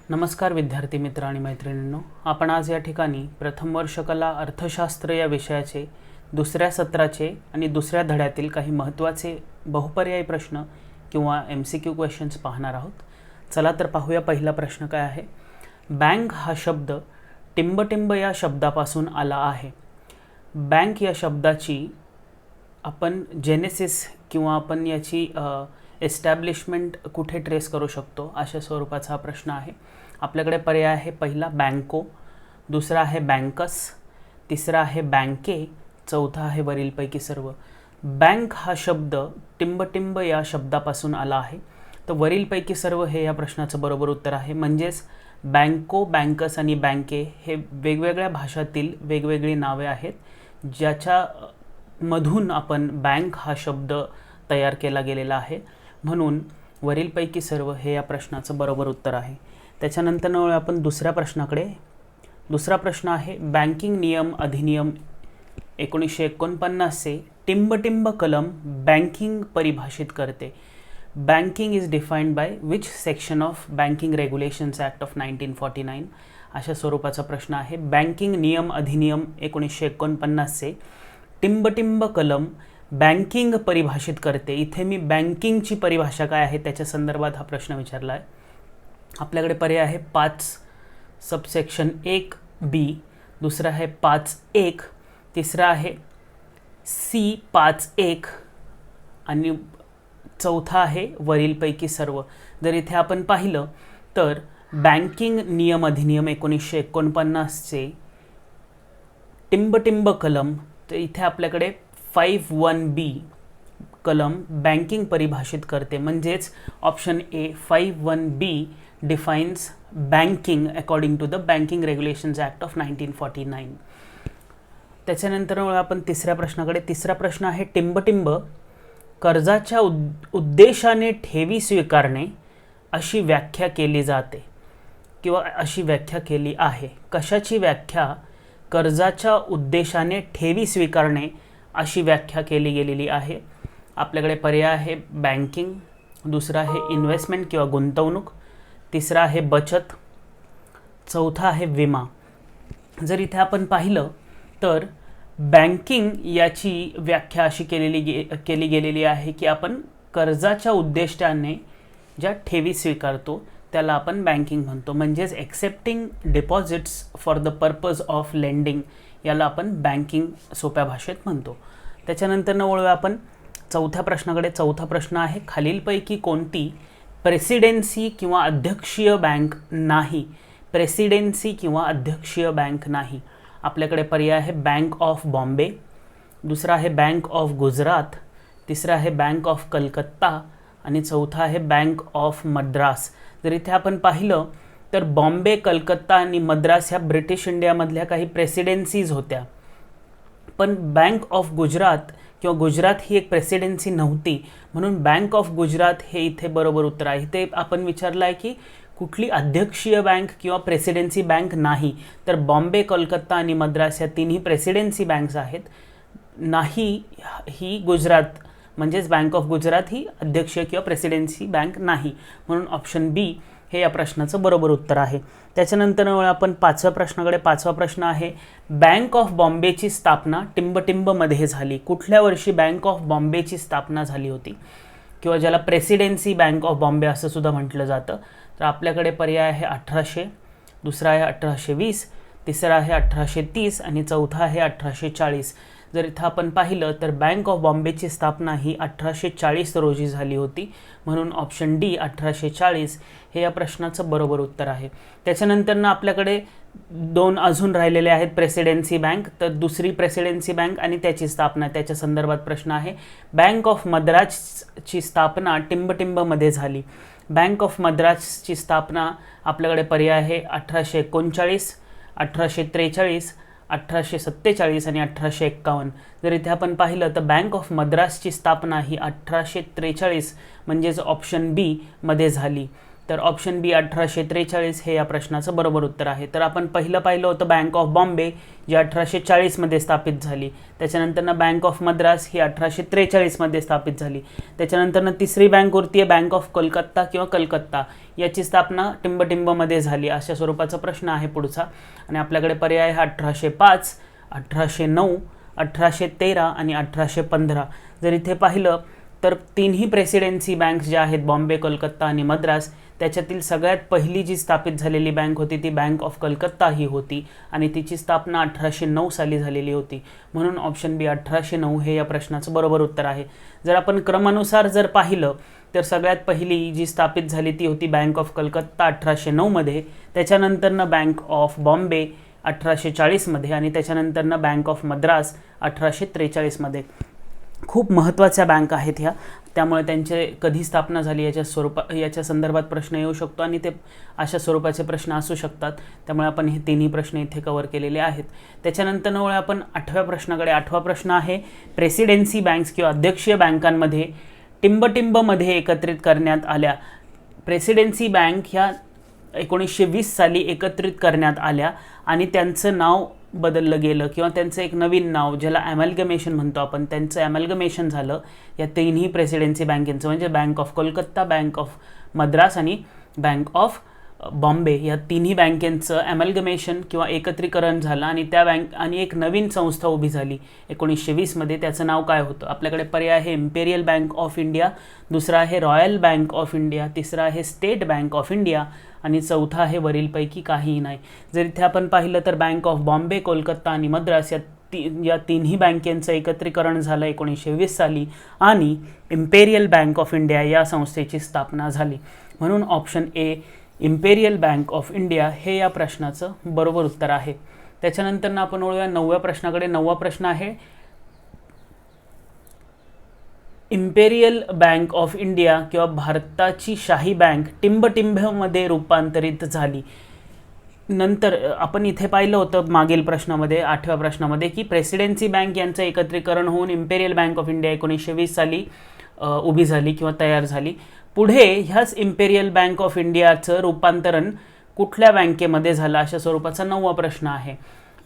नमस्कार विद्यार्थी मित्र आणि मैत्रिणींनो, आपण आज या ठिकाणी प्रथम वर्ष कला अर्थशास्त्र या विषयाचे दुसऱ्या सत्राचे आणि दुसऱ्या धड्यातील काही महत्त्वाचे बहुपर्यायी प्रश्न किंवा MCQ क्वेश्चन्स पाहणार आहोत. चला तर पाहूया. पहिला प्रश्न काय आहे. बँक हा शब्द टिंबटिंब या शब्दापासून आला आहे. बँक या शब्दाची आपण जेनेसिस किंवा आपण याची एस्टॅब्लिशमेंट कुठे ट्रेस करू शकतो अशा स्वरूपाचा हा प्रश्न आहे. आपल्याकडे पर्याय आहे. पहिला बँको, दुसरा आहे बँकस, तिसरा आहे बँके, चौथा आहे वरीलपैकी सर्व. बँक हा शब्द टिंबटिंब या शब्दापासून आला आहे, तर वरीलपैकी सर्व हे या प्रश्नाचं बरोबर उत्तर आहे. म्हणजेच बँको, बँकस आणि बँके हे वेगवेगळ्या भाषातील वेगवेगळी नावे आहेत, ज्याच्या मधून आपण बँक हा शब्द तयार केला गेलेला आहे. म्हणून वरीलपैकी सर्व हे या प्रश्नाचं बरोबर उत्तर आहे. त्याच्यानंतर आपण दुसऱ्या प्रश्नाकडे. दुसरा प्रश्न आहे. बँकिंग नियम अधिनियम 1949चे टिंबटिंब कलम बँकिंग परिभाषित करते. Banking is defined by which section of banking regulations act of 1949 अशा स्वरूपाचा प्रश्न आहे. बँकिंग नियम अधिनियम 1949चे टिंबटिंब कलम बँकिंग परिभाषित करते. इथे मी बँकिंगची परिभाषा काय आहे त्याच्या संदर्भात हा प्रश्न विचारला आहे. आपल्याकडे पर्याय आहे 5 सबसेक्शन 1B, दुसरा आहे 5.1, तिसरा आहे C 5.1 आणि चौथा आहे वरीलपैकी सर्व. जर इथे आपण पाहिलं तर बँकिंग नियम अधिनियम 1949चे टिंबटिंब कलम, तर इथे आपल्याकडे 5.1B कलम बँकिंग परिभाषित करते. म्हणजेच option A 5.1B defines banking according to the banking regulations act of 1949. त्याच्यानंतर आपण तिसऱ्या प्रश्नाकडे. तिसरा प्रश्न आहे. टिंबटिंब कर्जाच्या उद्देशाने ठेवी स्वीकारणे अशी व्याख्या केली जाते किंवा अशी व्याख्या केली आहे. कशाची व्याख्या? कर्जाच्या उद्देशाने ठेवी स्वीकारणे अशी व्याख्या केली गेलेली आहे. आपल्याकडे पर्याय आहे बँकिंग, दुसरा आहे इन्व्हेस्टमेंट किंवा गुंतवणूक, तिसरा आहे बचत, चौथा आहे विमा. जर इथे आपण पाहिलं तर बँकिंग याची व्याख्या अशी केली गेलेली आहे की आपण कर्जाच्या उद्देशाने ज्या ठेवी स्वीकारतो त्याला आपण बँकिंग म्हणतो. म्हणजेच accepting deposits for the purpose of lending याला आपण बँकिंग सोप्या भाषेत म्हणतो. त्याच्यानंतर वळूया आपण चौथ्या प्रश्नाकडे. चौथा प्रश्न आहे. खालीलपैकी कोणती प्रेसिडेन्सी किंवा अध्यक्षीय बँक नाही? प्रेसिडेन्सी किंवा अध्यक्षीय बँक नाही. आपल्याकडे पर्याय आहे बँक ऑफ बॉम्बे, दुसरा आहे बँक ऑफ गुजरात, तिसरा आहे बँक ऑफ कलकत्ता आणि चौथा आहे बँक ऑफ मद्रास. जर इथे आपण पाहिलं तर बॉम्बे, कलकत्ता आणि मद्रास ह्या ब्रिटिश इंडियामधल्या काही प्रेसिडेन्सीज होत्या, पण बँक ऑफ गुजरात किंवा गुजरात ही एक प्रेसिडेन्सी नव्हती. म्हणून बँक ऑफ गुजरात हे इथे बरोबर उत्तर आहे. इथे आपण विचारलं आहे की कुठली अध्यक्षीय बँक किंवा प्रेसिडेन्सी बँक नाही, तर बॉम्बे, कोलकाता आणि मद्रास या तिन्ही प्रेसिडेन्सी बँक्स आहेत. नाही ही गुजरात, म्हणजेच बँक ऑफ गुजरात ही अध्यक्षीय किंवा प्रेसिडेन्सी बँक नाही. म्हणून ऑप्शन बी हे या प्रश्नाचं बरोबर उत्तर आहे. त्याच्यानंतर आपण पाचव्या प्रश्नाकडे. पाचवा प्रश्न आहे. बँक ऑफ बॉम्बेची स्थापना टिंबटिंबमध्ये झाली. कुठल्या वर्षी बँक ऑफ बॉम्बेची स्थापना झाली होती किंवा ज्याला प्रेसिडेन्सी बँक ऑफ बॉम्बे असं सुद्धा म्हटलं जातं? तर आपल्याकडे पर्याय आहे 1800, दुसरा आहे 1820, तिसरा आहे 1830 आणि चौथा आहे 1840. जर इथं आपण पाहिलं तर बँक ऑफ बॉम्बेची स्थापना ही 1840 रोजी झाली होती. म्हणून ऑप्शन डी 1840 हे या प्रश्नाचं बरोबर उत्तर आहे. त्याच्यानंतर आपल्याकडे दोन अजून राहिलेले आहेत प्रेसिडेन्सी बँक. तर दुसरी प्रेसिडेन्सी बँक आणि त्याची स्थापना, त्याच्या संदर्भात प्रश्न आहे. बँक ऑफ मद्रासची स्थापना टिंबटिंबमध्ये झाली. बँक ऑफ मद्रासची स्थापना आपल्याकडे पर्याय आहे 1839, 1843, 1847 आणि 1851. जर इथे आपण पाहिलं तर बँक ऑफ मद्रासची स्थापना ही 1843 म्हणजेच ऑप्शन बी मध्ये झाली. तर ऑप्शन बी 1843 हे या प्रश्नाचं बरोबर उत्तर आहे. तर आपण पहिलं पाहिलं होतं बँक ऑफ बॉम्बे, जी 1840मध्ये स्थापित झाली. त्याच्यानंतरनं बँक ऑफ मद्रास ही 1843मध्ये स्थापित झाली. त्याच्यानंतरनं तिसरी बँक उरती आहे बँक ऑफ कोलकाता किंवा कलकत्ता, याची स्थापना टिंबटिंबमध्ये झाली. अशा स्वरूपाचा प्रश्न आहे पुढचा. आणि आपल्याकडे पर्याय आहे 1805, 1809, 1813 आणि 1815. जर इथे पाहिलं तर तिन्ही प्रेसिडेन्सी बँक्स ज्या आहेत बॉम्बे, कोलकाता आणि मद्रास, त्याच्यातील सगळ्यात पहिली जी स्थापित झालेली बँक होती ती बँक ऑफ कलकत्ता ही होती आणि तिची स्थापना 1809 साली झालेली होती. म्हणून ऑप्शन बी 1809 हे या प्रश्नाचं बरोबर उत्तर आहे. जर आपण क्रमानुसार जर पाहिलं तर सगळ्यात पहिली जी स्थापित झाली ती होती बँक ऑफ कलकत्ता 1809मध्ये, त्याच्यानंतरनं बँक ऑफ बॉम्बे 1840मध्ये आणि त्याच्यानंतरनं बँक ऑफ मद्रास 1843मध्ये. खूप महत्त्वाच्या बँक आहेत ह्या, त्यामुळे त्यांचे कधी स्थापना झाली याच्या संदर्भात प्रश्न येऊ शकतो आणि ते अशा स्वरूपाचे प्रश्न असू शकतात. त्यामुळे आपण हे तिन्ही प्रश्न इथे कव्हर केलेले आहेत. त्याच्यानंतर वळ आपण 8व्या प्रश्नाकडे. 8वा प्रश्न आहे प्रेसिडेन्सी बँक्स किंवा अध्यक्षीय बँकांमध्ये टिंबटिंबमध्ये एकत्रित करण्यात आल्या. प्रेसिडेन्सी बँक ह्या 1920 साली एकत्रित करण्यात आल्या आणि त्यांचं नाव बदललं गेलं किंवा त्यांचं एक नवीन नाव ज्याला ॲमॅल्गमेशन म्हणतो आपण, त्यांचं ॲमॅल्गमेशन झालं या तिन्ही प्रेसिडेन्सी बँकेचं, म्हणजे bank of Kolkata, bank of Madras आणि बँक ऑफ बॉम्बे या तिन्ही बँकेंचं ॲमॅल्गमेशन किंवा एकत्रीकरण झालं आणि त्या बँक आणि एक नवीन संस्था उभी झाली 1920मध्ये. त्याचं नाव काय होतं? आपल्याकडे पर्याय आहे इम्पेरियल बँक ऑफ इंडिया, दुसरा आहे रॉयल बँक ऑफ इंडिया, तिसरा आहे स्टेट बँक ऑफ इंडिया आणि चौथा आहे वरीलपैकी काहीही नाही. जर इथे आपण पाहिलं तर बँक ऑफ बॉम्बे, कोलकाता आणि मद्रास या तिन्ही बँकेंचं एकत्रीकरण झालं 1920 साली आणि इम्पेरियल बँक ऑफ इंडिया या संस्थेची स्थापना झाली. म्हणून option A imperial bank of India हे या प्रश्नाचं बरोबर उत्तर आहे. त्याच्यानंतर आपण वळूया 9व्या प्रश्नाकडे. 9वा प्रश्न आहे इम्पेरियल बँक ऑफ इंडिया किंवा भारताची शाही बँक टिंबटिंबमध्ये रूपांतरित झाली. नंतर आपण इथे पाहिलं होतं मागील प्रश्नामध्ये 8व्या प्रश्नामध्ये की प्रेसिडेन्सी बँक यांचं एकत्रीकरण होऊन इम्पेरियल बँक ऑफ इंडिया 1920 साली उभी झाली किंवा तयार झाली. पुढे ह्याच इम्पेरियल बँक ऑफ इंडियाचं रूपांतरण कुठल्या बँकेमध्ये झालं अशा स्वरूपाचा 9वा प्रश्न आहे.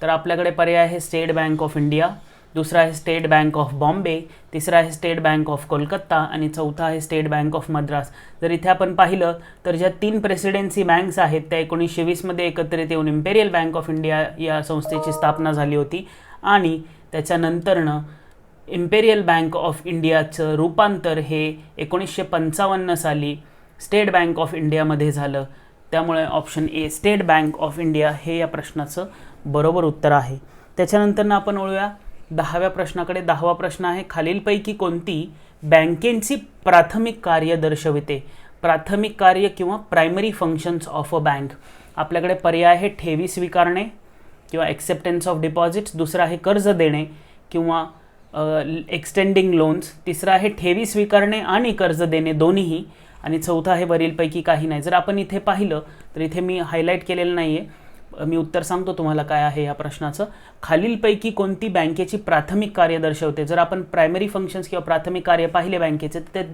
तर आपल्याकडे पर्याय आहे स्टेट बँक ऑफ इंडिया, दुसरा आहे स्टेट बँक ऑफ बॉम्बे, तिसरा आहे स्टेट बँक ऑफ कोलकाता आणि चौथा आहे स्टेट बँक ऑफ मद्रास. जर इथे आपण पाहिलं तर ज्या 3 प्रेसिडेन्सी बँक्स आहेत त्या 1920मध्ये एकत्रित येऊन इम्पेरियल बँक ऑफ इंडिया या संस्थेची स्थापना झाली होती आणि त्याच्यानंतरनं इम्पेरियल बँक ऑफ इंडियाचं रूपांतर हे 1955 साली स्टेट बँक ऑफ इंडियामध्ये झालं. त्यामुळे option A state bank of India हे या प्रश्नाचं बरोबर उत्तर आहे. त्याच्यानंतर आपण वळूया 10व्या प्रश्नाकडे. 10वा प्रश्न आहे खालीलपैकी कोणती बँकेची प्राथमिक कार्य दर्शविते? प्राथमिक कार्य किंवा primary functions of a bank. आपल्याकडे पर्याय आहे ठेवी स्वीकारणे किंवा एक्सेप्टन्स ऑफ डिपॉझिट्स, दुसरा आहे कर्ज देणे किंवा एक्सटेंडिंग लोन्स, तिसरा आहे ठेवी स्वीकारणे आणि कर्ज देणे दोन्हीही आणि चौथा आहे वरीलपैकी काही नाही. जर आपण इथे पाहिलं तर इथे मी हायलाईट केलेलं नाही आहे, मी उत्तर सांगतो तुम्हाला काय आहे या प्रश्नाचं. खालीलपैकी कोणती बँकेची प्राथमिक कार्य दर्शवते? जर आपण प्रायमरी फंक्शन्स किंवा प्राथमिक कार्य पाहिले बँकेचे तर ते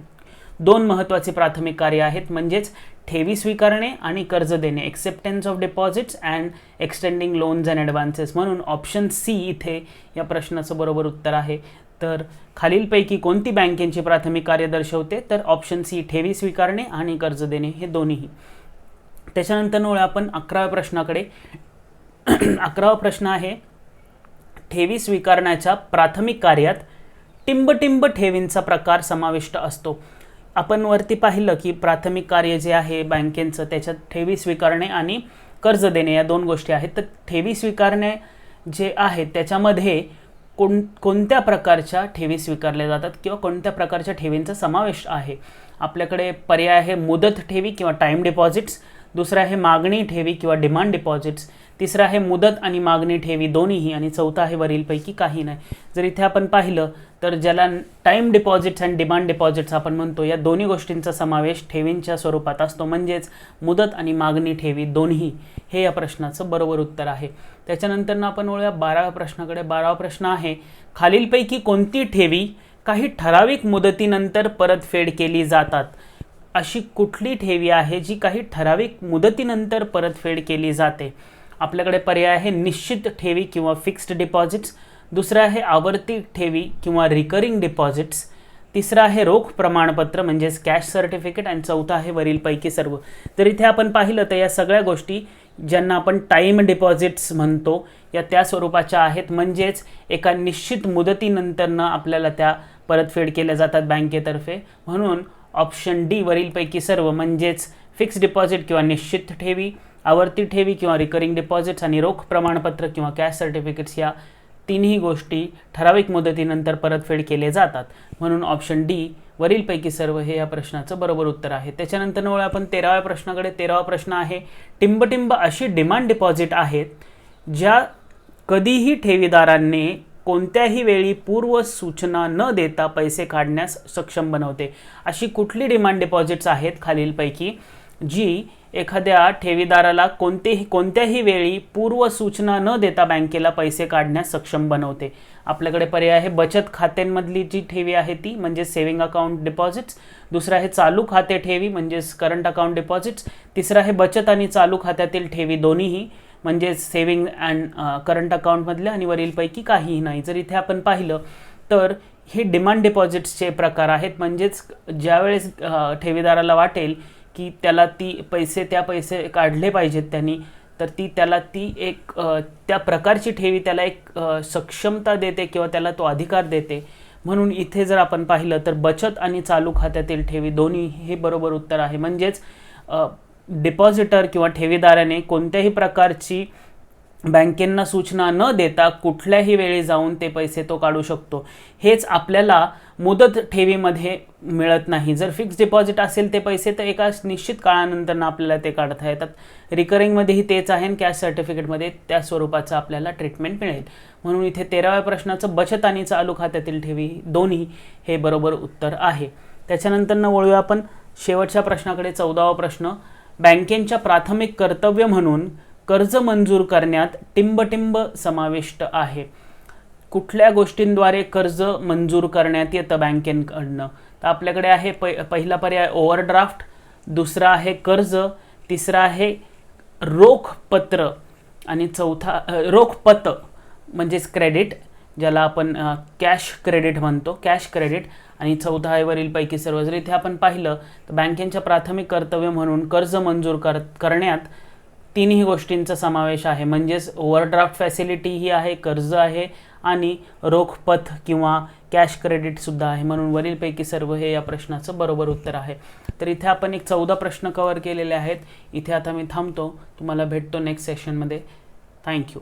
2 महत्त्वाचे प्राथमिक कार्य आहेत, म्हणजेच ठेवी स्वीकारणे आणि कर्ज देणे, acceptance of deposits and extending loans and advances. म्हणून ऑप्शन सी इथे या प्रश्नाचं बरोबर उत्तर आहे. तर खालीलपैकी कोणती बँकेची प्राथमिक कार्य दर्शवते? तर ऑप्शन सी ठेवी स्वीकारणे आणि कर्ज देणे हे दोन्हीही. त्याच्यानंतर आपण 11व्या प्रश्नाकडे. 11वा प्रश्न आहे ठेवी स्वीकारण्याच्या प्राथमिक कार्यात टिंबटिंब ठेवींचा प्रकार समाविष्ट असतो. आपण वरती पाहिलं की प्राथमिक कार्य जे आहे बँकेचं त्याच्यात ठेवी स्वीकारणे आणि कर्ज देणे या 2 गोष्टी आहेत. तर ठेवी स्वीकारणे जे आहे त्याच्यामध्ये कोणत्या प्रकारच्या ठेवी स्वीकारल्या जातात किंवा कोणत्या प्रकारच्या ठेवींचा समावेश आहे? आपल्याकडे पर्याय आहे मुदत ठेवी किंवा टाईम डिपॉझिट्स, दुसरा आहे मागणी ठेवी किंवा डिमांड डिपॉझिट्स, तिसरा आहे मुदत आणि मागणी ठेवी दोन्हीही आणि चौथा आहे वरीलपैकी काही नाही. जर इथे आपण पाहिलं तर ज्याला टाईम डिपॉझिट्स आणि डिमांड डिपॉझिट्स आपण म्हणतो या दोन्ही गोष्टींचा समावेश ठेवींच्या स्वरूपात असतो, म्हणजेच मुदत आणि मागणी ठेवी दोन्ही हे या प्रश्नाचं बरोबर उत्तर आहे. त्याच्यानंतर आपण वळूया 12व्या प्रश्नाकडे. 12वा प्रश्न आहे खालीलपैकी कोणती ठेवी काही ठराविक मुदतीनंतर परतफेड केली जातात? अशी कुठली ठेवी आहे जी काही ठराविक मुदतीनंतर परतफेड केली जाते? आपल्याकडे पर्याय आहे निश्चित ठेवी किंवा फिक्स्ड डिपॉझिट्स, दुसरा आहे आवर्ती ठेवी किंवा रिकरिंग डिपॉझिट्स, तिसरा आहे रोख प्रमाणपत्र म्हणजेच कॅश सर्टिफिकेट आणि चौथा आहे वरीलपैकी सर्व. तर इथे आपण पाहिलं तर या सगळ्या गोष्टी ज्यांना आपण टाईम डिपॉझिट्स म्हणतो या त्या स्वरूपाच्या आहेत, म्हणजेच एका निश्चित मुदतीनंतरनं आपल्याला त्या परतफेड केल्या जातात बँकेतर्फे. म्हणून ऑप्शन डी वरीलपैकी सर्व म्हणजेच फिक्स्ड डिपॉझिट किंवा निश्चित ठेवी, आवर्ती ठेवी किंवा रिकरिंग डिपॉझिट्स आणि रोख प्रमाणपत्र किंवा कॅश सर्टिफिकेट्स या तिन्ही गोष्टी ठराविक मुदतीनंतर परतफेड केले जातात. म्हणून ऑप्शन डी वरीलपैकी सर्व हे या प्रश्नाचं बरोबर उत्तर आहे. त्याच्यानंतर वळूया आपण 13व्या प्रश्नाकडे. 13वा प्रश्न आहे टिंबटिंब अशी डिमांड डिपॉझिट आहेत ज्या कधीही ठेवीदारांनी कोणत्याही वेळी पूर्व सूचना न देता पैसे काढण्यास सक्षम बनवते. अशी कुठली डिमांड डिपॉझिट्स आहेत खालीलपैकी जी एखाद्या ठेवीदाराला कोणत्याही वेळी पूर्व सूचना न देता बँकेला पैसे काढण्यास सक्षम बनवते? आपल्याकडे पर्याय आहे बचत खात्यांमधली जी ठेवी आहे ती म्हणजे सेव्हिंग अकाउंट डिपॉझिट्स, दुसरा आहे चालू खाते ठेवी म्हणजेच करंट अकाउंट डिपॉझिट्स, तिसरा आहे बचत आणि चालू खात्यातील ठेवी दोन्हीही म्हणजे सेव्हिंग अँड करंट अकाउंटमधले, आणि वरीलपैकी काहीही नाही. जर इथे आपण पाहिलं तर हे डिमांड डिपॉझिट्सचे प्रकार आहेत. म्हणजेच ज्यावेळेस ठेवीदाराला वाटेल की त्याला त्या पैसे काढले पाहिजेत त्यांनी, तर त्याला एक त्या प्रकारची ठेवी त्याला एक सक्षमता देते किंवा त्याला तो अधिकार देते. म्हणून इथे जर आपण पाहिलं तर बचत आणि चालू खात्यातील ठेवी दोन्ही हे बरोबर उत्तर आहे. म्हणजेच डिपॉझिटर किंवा ठेवीदाराने कोणत्याही प्रकारची बँकेंना सूचना न देता कुठल्याही वेळी जाऊन ते पैसे तो काढू शकतो. हेच आपल्याला मुदत ठेवीमध्ये मिळत नाही. जर फिक्स डिपॉझिट असेल ते पैसे तर एका निश्चित काळानंतर आपल्याला ते काढता येतात. रिकरिंगमध्येही तेच आहे आणि कॅश सर्टिफिकेटमध्ये त्या स्वरूपाचं आपल्याला ट्रीटमेंट मिळेल. म्हणून इथे 13व्या प्रश्नाचं बचत आणि चालू खात्यातील ठेवी दोन्ही हे बरोबर उत्तर आहे. त्याच्यानंतर वळूया आपण शेवटच्या प्रश्नाकडे. 14वा प्रश्न बँकेच्या प्राथमिक कर्तव्य म्हणून कर्ज मंजूर करण्यात टिंबटिंब समाविष्ट आहे. कुठल्या गोष्टींद्वारे कर्ज मंजूर करण्यात येतं बँकेकडनं? तर आपल्याकडे आहे पहिला पर्याय ओव्हरड्राफ्ट, दुसरा आहे कर्ज, तिसरा आहे रोखपत्र आणि चौथा रोखपत म्हणजेच क्रेडिट ज्याला आपण कॅश क्रेडिट म्हणतो, कॅश क्रेडिट, आणि चौथा आहे वरीलपैकी सर्व. जर इथे आपण पाहिलं तर बँकेच्या प्राथमिक कर्तव्य म्हणून कर्ज मंजूर करण्यात तिन्ही गोष्टींचा समावेश आहे. म्हणजेच ओव्हरड्राफ्ट फॅसिलिटी ही आहे, कर्ज आहे आणि रोखपत किंवा कॅश क्रेडिट सुद्धा आहे. म्हणून वरीलपैकी सर्व हे या प्रश्नाचं बरोबर उत्तर आहे. तर इथे आपण एक 14 प्रश्न कव्हर केलेले आहेत. इथे आता मी थांबतो. तुम्हाला भेटतो नेक्स्ट सेशनमध्ये. थँक्यू.